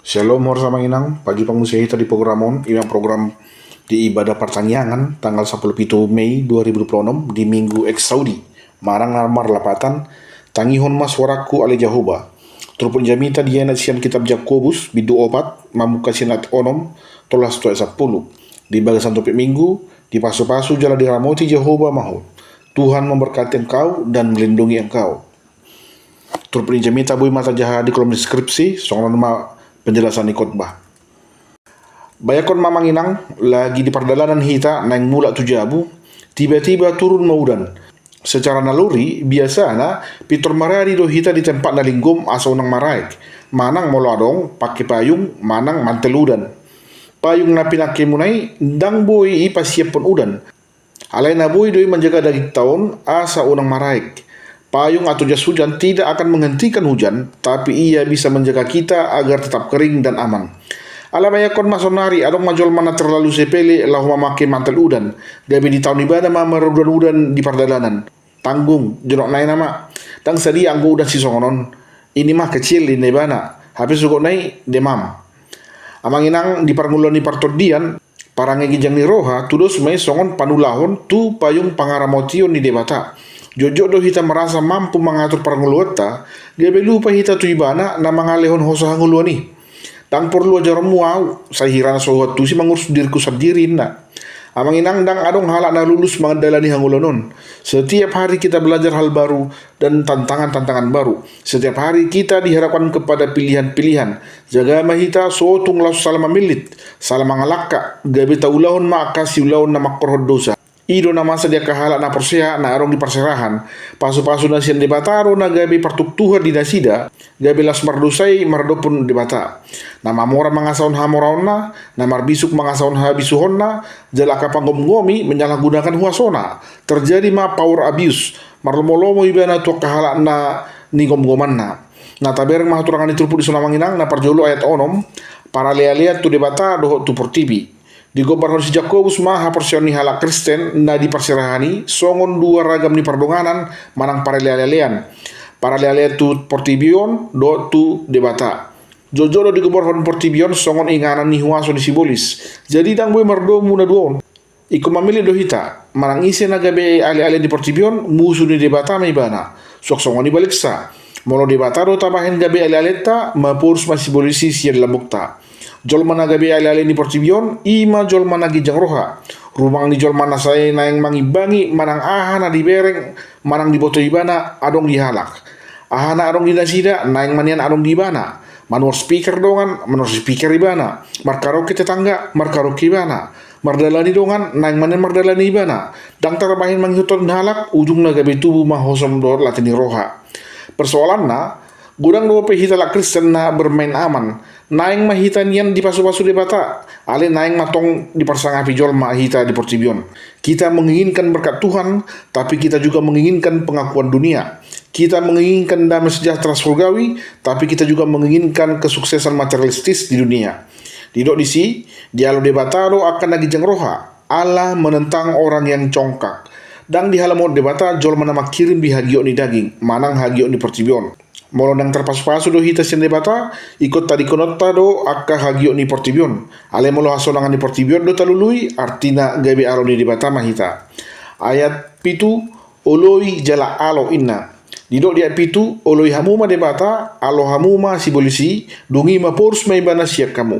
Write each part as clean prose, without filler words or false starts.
Shalom Horsa Manginang, pagi pangusih di programon, imam program di ibadah pertanian tanggal 10 Mei 2026 di Minggu Eks Saudi. Marang namar lapatan, tangihon mas waraku ale Jahoba. Trupun jamita dia sian kitab Jakobus, bidu opat, mamuka sinat onom, tolas toa 10. Di bagasan topik minggu, di pasu-pasu jala diramoti Jehovah mahu. Tuhan memberkati engkau dan melindungi engkau. Trupun jamita bui mata jaha di kolom deskripsi, soalnya nama penjelasan di khotbah. Bayakon mamanginang lagi di perjalanan hita naing mula tujabu, tiba-tiba turun maudan. Secara naluri biasana pitor marari do hita di tempat nalinggum asau nang maraik. Manang moladong pakai payung, manang manteludan. Payung na pinake munai dang boy ipa siapon udan. Alai na boy doi menjaga daging tahun asa unang maraik. Payung atau jas hujan tidak akan menghentikan hujan, tapi ia bisa menjaga kita agar tetap kering dan aman. Alamayakon masonari adong majol mana terlalu sepele lahu memakai mantel udan. Gabi di tahun ibadah mama udan-udan di perjalanan. Tanggung, jenok naik nama. Tang sadi anggo udan si songonon. Ini mah kecil ini bana. Habis sugok naik demam. Amanginang di parngulon di partodian. Parangnya gijang ni roha, tudos may songon panulahon tu payung pangaramotion ni debata. Jojo do hita merasa mampu mengatur paranguluata, dia lupa hita tu ibana na mangalehon hoso hangulu ni. Dang perlu ajar muau, sahiran sohot tu si mangurus diriku sendiri na. Amang inang dang adong halak na lulus mengadalani hangulonon. Setiap hari kita belajar hal baru dan tantangan-tantangan baru. Setiap hari kita diharapkan kepada pilihan-pilihan. Jaga mahita sotung laus salam milit, salam mangalaka, gabi taulahon makasi ulahon na makkorhod dosa. Ido na masa dia kahala na perseha na arong di perserahan. Pasu-pasu na siyan di bataro na gabi partuktuhar di nasida. Gabi las mardusay mardopun di bata. Na mamora mangasaon hamoraon na marbisuk mangasaon habisuhon na. Jalaka panggom-ngomi menyalahgunakan huasona. Terjadi ma power abuse. Marlomo-lomo ibana tuak kahala na nigom-goman na. Na tabereng mahaturangan itulpu di Sunamanginang na parjolo ayat onom. Para lea-lea tu di bata doho tu portibi. Di gobernador si Jakobus maha porsioni halak Kristen na di persirahani songon dua ragam ni perdonganan manang para lea-lean. Para lea-lea tu portibion do tu debata. Jojo do di gobernador portibion songon inganan ni huaso di sibolis. Jadi dang boy merdo muna duon. Iku mamili do hita manang ise na gabe ale-ale di portibion musuh ni debata may bana. Sok songon di balik sa. Molo debata do tabahin gabe ale-ale ta mapurus masibolisi siya labukta. Jol mana gabi ale-ale ni portibion, ima jol mana gijang roha. Rumang ni jol mana saya naing mangibangi, manang ahana di bereng, manang di boto ibana, adong di halak. Ahana adong di nasida, naing manian adong di ibana. Manur speaker dongan, manur speaker ibana. Markaroke tetangga, markaroke ibana. Mardalani dongan, naing manian mardalani ibana. Dang tarabahin manghiton halak, ujung na gabi tubuh mahosom dor latini roha. Persoalan na, gudang dua pehita la Kristen na bermain aman. Naing mahita nian di pasu-pasu debata, ale naing matong di persangapi jol mahita di portibion. Kita menginginkan berkat Tuhan, tapi kita juga menginginkan pengakuan dunia. Kita menginginkan damai sejahtera surgawi, tapi kita juga menginginkan kesuksesan materialistis di dunia. Didok disi, dialog debataro akan nagijang roha. Allah menentang orang yang congkak. Dan di halaman debata jol mana kirim di hagio ni daging, manang hagio ni portibion. Molo nang terpasu-pasu do hita sen debata ikut tadi konota do akka hagio ni portibion. Ale molo hasonangan ni portibion do talului artina gabe alo ni debata mahita. Ayat pitu oloi jala alo inna. Didok di ayat pitu oloi hamuma debata alo hamuma sibolisi dungi mapurs may bana siap kamu.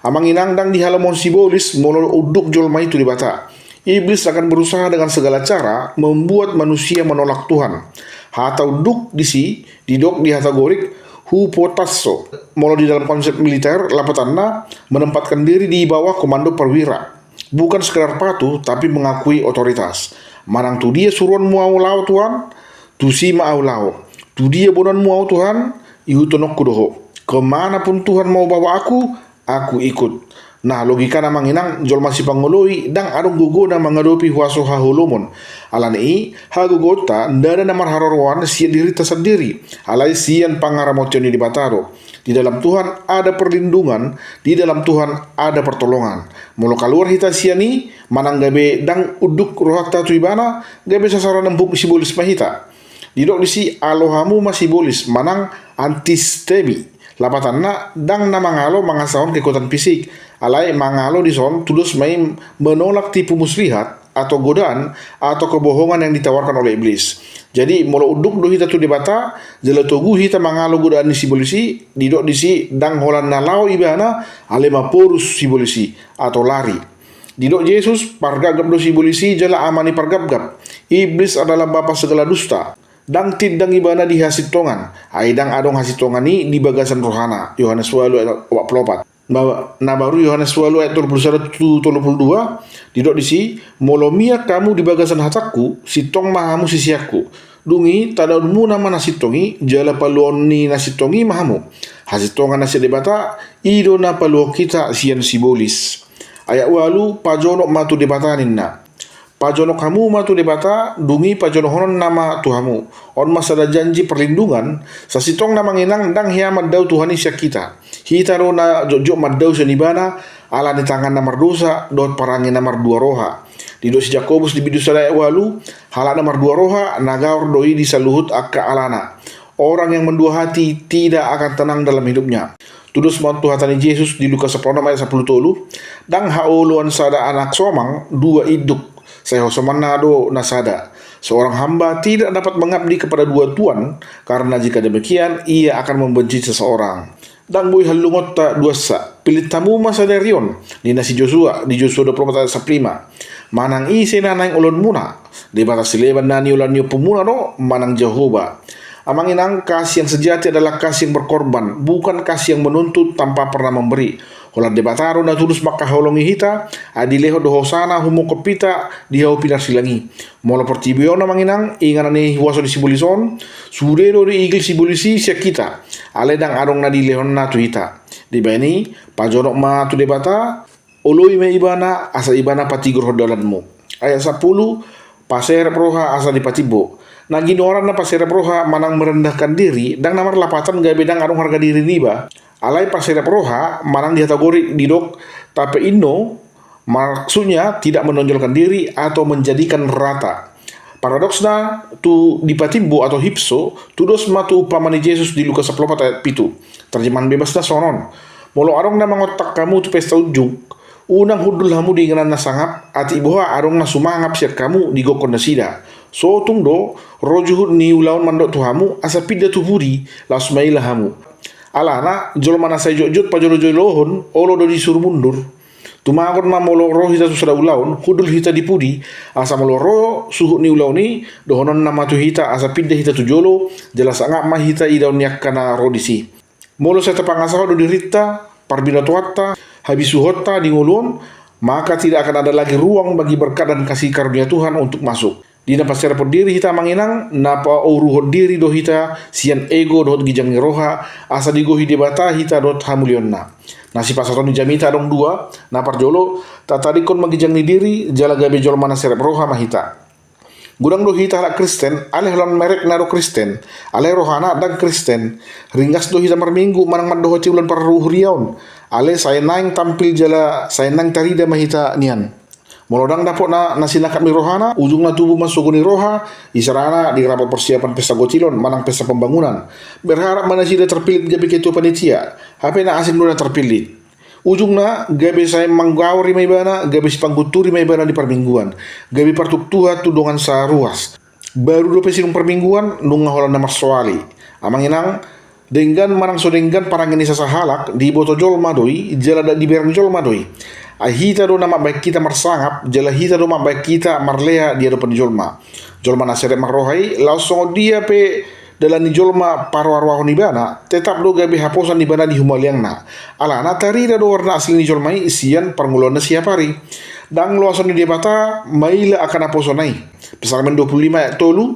Amang inang dang di halamon sibolis molo uduk jol mai tu debata. Iblis akan berusaha dengan segala cara membuat manusia menolak Tuhan. Hatau duk disi didok di hatagorik hupotasso. Molo di dalam konsep militer lapatanna menempatkan diri di bawah komando perwira. Bukan sekedar patuh tapi mengakui otoritas. Manang tu dia suruhan muau lao Tuhan, tu si mau lao. Tu dia bonan muau Tuhan, ihutonok kudoho. Kemanapun Tuhan mau bawa aku ikut. Nah logika na manginang jol masih pangoloi dang adong gugo na mangadopi huaso hahulumon. Alani hagugota ndada na marharorwan sian diri tersendiri. Alai sian pangaramotion di bataro. Di dalam Tuhan ada perlindungan, di dalam Tuhan ada pertolongan. Molo kaluar hita siani manang gabe dang uduk rohakta tu ibana gabe sasaran nembuk sibolis mahita. Didok disi alohamu masih bolis manang antistemi. Lapatanna dang na mangalo mangasahon kekuatan fisik. Alai mangalo di son tulus main menolak tipu muslihat atau godaan atau kebohongan yang ditawarkan oleh iblis. Jadi molo uduk do hita tu debata jela togu hita mangalo godaan si polisi didok disi dang holan nalau ibana ale mapurus si polisi atau lari. Didok Yesus pargagap do si polisi jela amani pargagap. Iblis adalah bapa segala dusta. Dang tidang ibana di hasitongan. Aidang adong hasitongan ni di bagasan rohana. Yohanes 8 ayat 24. Nah baru Yohanes 8 ayat 21 32 didok disi molomia kamu di bagasan hataku sitong mahamu sisiaku dungi tadamu nama nasitongi jala paluoni nasitongi mahamu hasitongan nasi debata ido na paluo kita sian sibolis ayat walu pajono matu debatanin na pajono kamu matu debata dungi pajono honon nama Tuhamu on masada janji perlindungan sasitong nama nginang dang hiamat dau Tuhan isya kita hitaro na jojo madau senibana ala di tangan namar dosa dot parangi namar dua roha di dosi Jakobus di bidu sadaya walu hala namar dua roha nagaur doi di saluhut akka alana orang yang mendua hati tidak akan tenang dalam hidupnya. Tudus mantu hatani Yesus di Lukas 10 ayat 10 tolu dang hauluan sada anak somang dua iduk saya somanado nasada seorang hamba tidak dapat mengabdi kepada dua tuan karena jika demikian ia akan membenci seseorang. Dan boy halungot ta duasa pilit tamu masa derion di nasi Joshua di Joshua 24 ayat 1 manang isi nanang ulun muna di batas sileban nani ulan niyo pemuna no manang Jehovah. Amang inang kasih yang sejati adalah kasih yang berkorban, bukan kasih yang menuntut tanpa pernah memberi. Holat debataro na tulus maka holongi hita, adileho doho sana humo kopita dihau pilar silangi. Molo pertibio na manginang inganani huaso di sibulison, surero di igil sibulisi siya kita. Aledang arong na dilehon na tu hita. Di bani pajonok ma tu debata, oloi me ibana asa ibana patigur hodalanmu. Ayat 10 pasir proha asa dipatibo. Nah ginoran na pasirap roha manang merendahkan diri dan namar lapatan gak bedang arung harga diri niba alai pasirap roha manang dihategori didok tapi inno maksudnya tidak menonjolkan diri atau menjadikan rata. Paradoksna tu dipatibo atau hipso tudos matu upamani Yesus di Lukas 10 ayat 7 terjemahan bebasna sonon molo arong na mangotak kamu tu pesta ujung unang hudul hamu di nganan na sangap ati iboha arong na sumangap siat kamu di gokon na sida. So tungdo rojuhud ni ulaun mandok tuhamu asa pida tuburi las maila hamu. Alana jol mana saya jojot pajolo jolohon olo do disuruh mundur. Tumagon ma molo roh hita susada ulaun hudul hita dipudi asa molo roh suhut ni ulaun ni dohonon nama tu hita asa pida hita tujolo jelas angak ma hita idaun yakana rodisi. Molo saya tepangasaho do dirita parbina tuatta habis suhota di ngulun maka tidak akan ada lagi ruang bagi berkat dan kasih karunia Tuhan untuk masuk. Dina pasir diri hita manginang napa uruhot diri do hita sian ego dot gijang roha asa digohi debata hita dot hamulionna. Nasi pasaton jamita dong dua napar jolo tatarikon magijang ni diri jala gabe jol mana serep roha mahita. Gudang do hita halak Kristen aleh lon merek naro Kristen aleh rohana dan Kristen ringgas do hita marminggu manang maddoho ciulan para ruhuriaun aleh saya nang tampil jala saya nang tarida mahita nian. Molodang dapot na nasinakat mi rohana, ujung na tubuh masuk ni roha, isarana di rapat persiapan pesta gocilon, manang pesta pembangunan. Berharap mana sida terpilih gabi ketua panitia, HP na asin na terpilih. Ujung na gabi saya manggawri may bana, gabi si pangguturi may bana di permingguan, gabi partuktuha tudongan sa ruas. Baru do pesinong permingguan, nung ngaholan na marsoali. Amang inang, denggan manang so denggan parang ini sasahalak, di boto jol madoi, jala di berang jol madoi. Ahita do nama baik kita marsangap jala hita do nama baik kita marlea dia do penjolma jolma nasere marrohai langsung dia pe dalam ni jolma parwarwah ni bana tetap do gabe haposan di bana di humaliangna ala na tarida do warna asli ni jolmai isian parngulona siapari dang luason di debata maila akan haposonai Psalmen 25 ayat tolu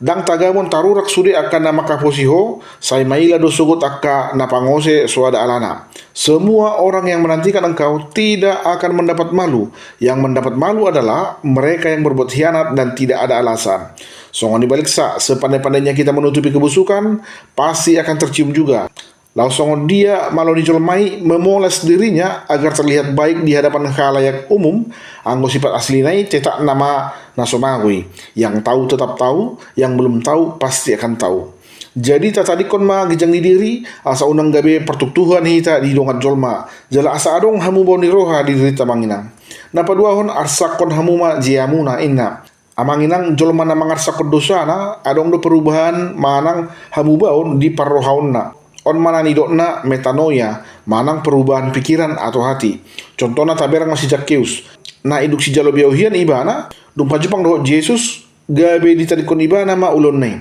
dang tagamon tarurak sudi akan nama kaposiho sai maila do sugut akka napangose suada alana. Semua orang yang menantikan engkau tidak akan mendapat malu. Yang mendapat malu adalah mereka yang berbuat khianat dan tidak ada alasan. Songon dibalik sepandai-pandainya kita menutupi kebusukan pasti akan tercium juga. Langsung dia malu dijolmai memoles dirinya agar terlihat baik di hadapan khalayak umum. Anggo sifat asli nai cetak nama nasomawi. Yang tahu tetap tahu, yang belum tahu pasti akan tahu. Jadi tatadikon ma gijang di diri asa unang gabi pertuktuhan hita di dongat jolma. Jala asa adong hamu bau ni roha di diri tamanginang. Napaduahon arsakon hamu ma jiamuna inna. Amanginang jolma na mangarsakon dosa na adong do perubahan manang hamu bau di parrohaun na. On mana nidokna metanoia manang perubahan pikiran atau hati. Contohnya taberang masih Zakheus. Na iduk si jalo biauhian ibana dumpa jepang doh Yesus gabe ditadikon ibana ma ulon nai.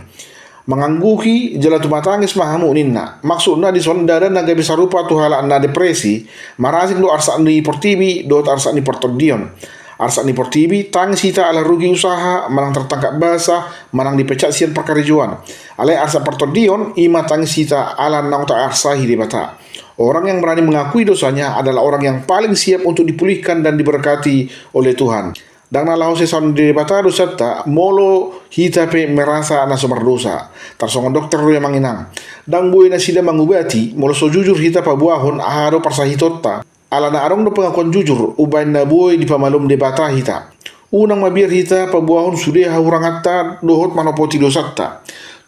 Mengangguhi jala tumatangis mahamu ninna maksudna di sondada naga bisa rupa tuhala na depresi marasing do arsa ni portibi do arsa ni portodion arsa ni portibi tangis hita ala rugi usaha manang tertangkap basah manang dipecat sian perkarijuan alai arsa portodion ima tangis hita ala nauta arsa hidibata. Orang yang berani mengakui dosanya adalah orang yang paling siap untuk dipulihkan dan diberkati oleh Tuhan. Dan nalau sesan di bata dosa ta molo hita pe merasa na sumber dosa tarsongon dokter yang manginang dan buai na sida mangubati molo so jujur hita pabuahon aharo parsahitota ala na arong do pengakuan jujur ubain na buai di pamalum de bata hita unang mabir hita pabuahon sudah hurang hatta dohot manopoti dosa ta.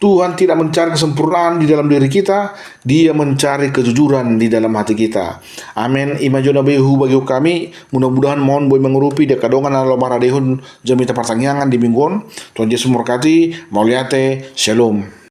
Tuhan tidak mencari kesempurnaan di dalam diri kita, Dia mencari kejujuran di dalam hati kita. Amin. Imajona behu bagi kami, mudah-mudahan mohon boy mengurupi dia kadongan ala maradehun jamita persangyangan di mingguan. Tuhan Yesus memberkati, mauliate, shalom.